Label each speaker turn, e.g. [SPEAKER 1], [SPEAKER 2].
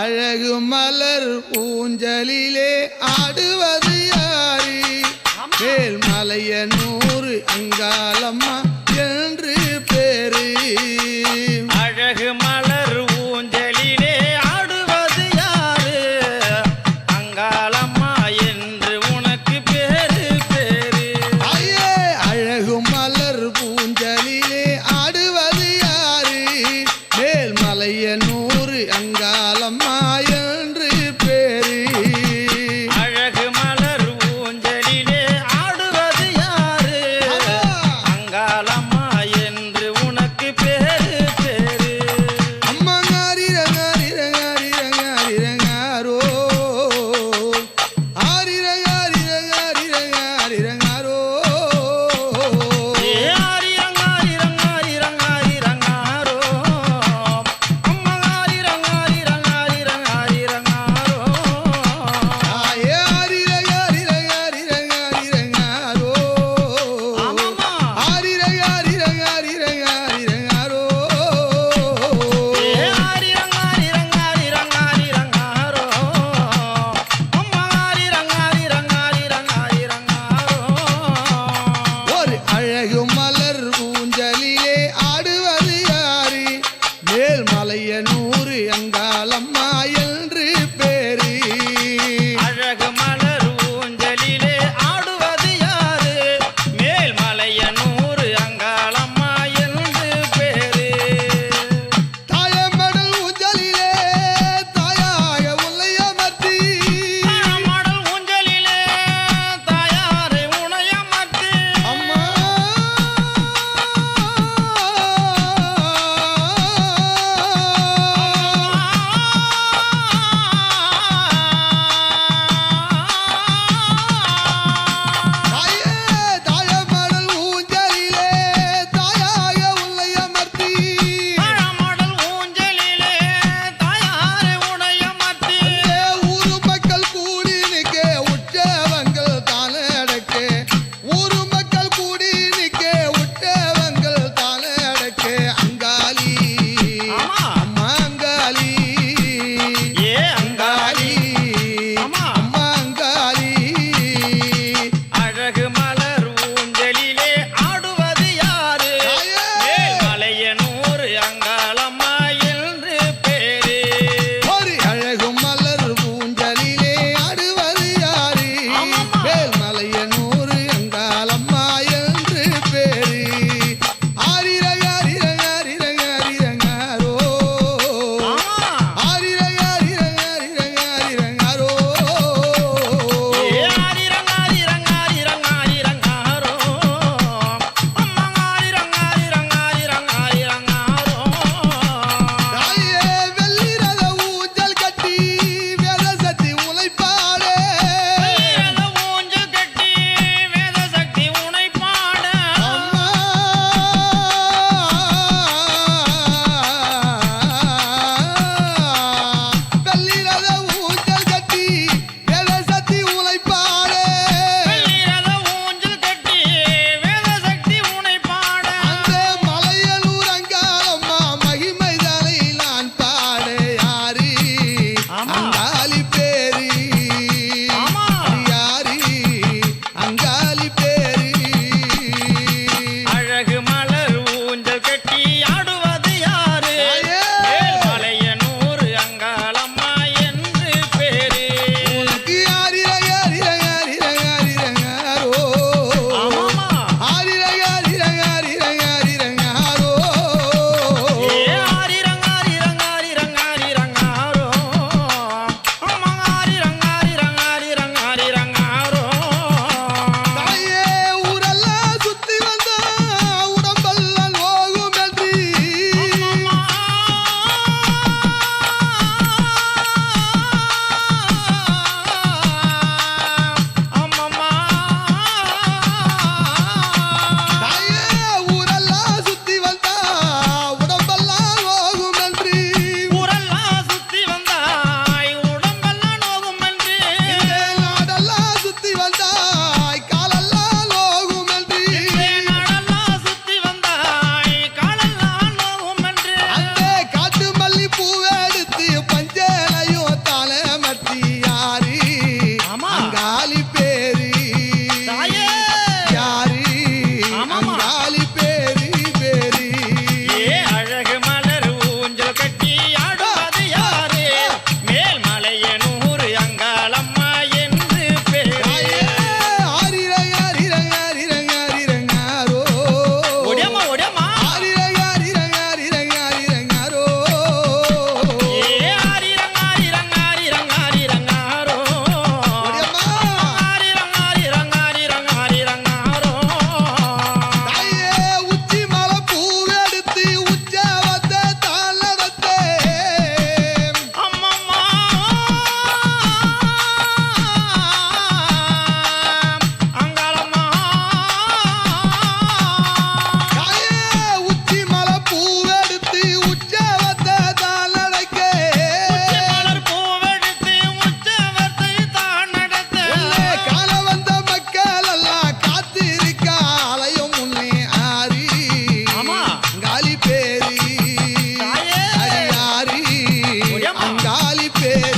[SPEAKER 1] அழகு மலர் ஊஞ்சலிலே ஆடுவது யாரு? மேல்மலையனூர் அங்காளம்மா என்று பேரு.
[SPEAKER 2] அழகு மலர் ஊஞ்சலிலே ஆடுவது யாரு? அங்காளம்மா என்று உனக்கு பேரு பேரு.
[SPEAKER 1] ஐயே அழகு மலர் ஊஞ்சலிலே ஆடுவது யாரு? மேல்மலையனூர் அங்காளம்மா என்று பேரு.
[SPEAKER 2] அழகு மலர் ஊஞ்சலிலே ஆடுவது யாரு? அங்காளம்மா என்று உனக்கு பேரு பேரு.
[SPEAKER 1] அம்மா ஆரிரங்காரிரங்காரிரங்காரிரங்காரோ ஆரிரங்காரிரங்காரிரங்காரிரங்காரோ
[SPEAKER 2] ஏ ஆரிரங்காரிரங்காரிரங்காரிரங்காரோ அம்மா ஆரிரங்காரிரங்காரிரங்காரிரங்காரோ
[SPEAKER 1] ஆயே ஆரிரங்காரிரங்காரிரங்காரிரங்காரோ
[SPEAKER 2] ஆமாம்மா.
[SPEAKER 1] ஆரிரங்காரிரங்காரிரங்காரிரங்காரோ
[SPEAKER 2] ஏ ஆரிரங்காரிரங்காரிரங்காரிரங்காரோ அம்மா ஆரிரங்காரிரங்காரிரங்காரோ.
[SPEAKER 1] ஒரு அழகு மலர் ஊஞ்சலிலே ஆடுவது யாரு? மேல்மலையனூர் அங்காளம்மா என்று பேரு.
[SPEAKER 2] அழகு மலர் ஊஞ்சலிலே ஆடுவது யாரு? மேல்மலையனூர் அங்காளம்மா என்று பேரு.
[SPEAKER 1] தாயமடல் ஊஞ்சலிலே தாயாக உன்னை அமர்த்தி
[SPEAKER 2] மடல் ஊஞ்சலிலே தாயாரை உணையமர்த்தி
[SPEAKER 1] அம்மா பேரு